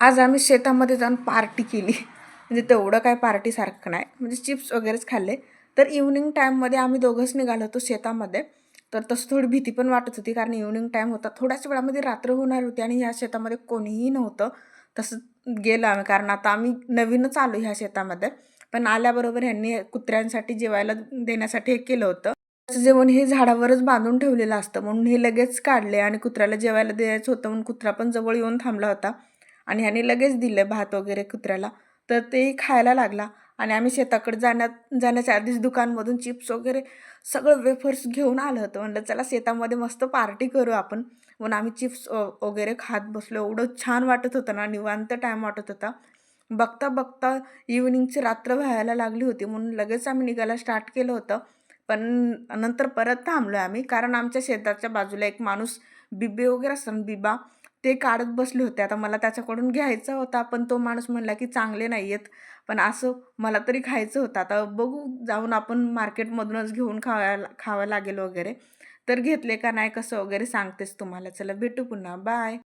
आज आम्ही शेतामध्ये जाऊन पार्टी केली. म्हणजे तेवढं काय पार्टीसारखं नाही, म्हणजे चिप्स वगैरेच खाल्ले. तर इव्हनिंग टाईममध्ये आम्ही दोघंच निघालो होतो शेतामध्ये. तर तसं थोडी भीती पण वाटत होती, कारण इव्हनिंग टाईम होता. थोड्याच वेळामध्ये रात्र होणार होती आणि ह्या शेतामध्ये कोणीही नव्हतं. तसं गेलो आम्ही, कारण आता आम्ही नवीनच आलो ह्या शेतामध्ये. पण आल्याबरोबर ह्यांनी कुत्र्यांसाठी जेवायला देण्यासाठी हे केलं होतं. त्याचं जेवण हे झाडावरच बांधून ठेवलेलं असतं, म्हणून हे लगेच काढले आणि कुत्र्याला जेवायला द्यायचं होतं म्हणून कुत्रा पण जवळ येऊन थांबला होता. आणि ह्याने लगेच दिलं भात वगैरे कुत्र्याला. तर तेही खायला लागला आणि आम्ही शेताकडे जाण्याच्या आधीच दुकानमधून चिप्स वगैरे सगळं वेफर्स घेऊन आलं होतं. म्हणलं चला शेतामध्ये मस्त पार्टी करू आपण. म्हणून आम्ही चिप्स वगैरे खात बसलो. एवढं छान वाटत होतं ना, निवांत टाईम वाटत होता. बघता बघता इव्हनिंगची रात्र व्हायला लागली होती, म्हणून लगेच आम्ही निघायला स्टार्ट केलं होतं. पण नंतर परत थांबलो आम्ही, कारण आमच्या शेताच्या बाजूला एक माणूस बिबे वगैरे असतात ना, बिबा, ते काढत बसले होते. आता मला त्याच्याकडून घ्यायचा होता, पण तो माणूस म्हणला की चांगले नाही आहेत. पण असो, मला तरी खायचं होतं. आता बघू, जाऊन आपण मार्केटमधूनच घेऊन खावं लागेल वगैरे. तर घेतले का नाही कसं वगैरे सांगतेच तुम्हाला. चला भेटू पुन्हा. बाय.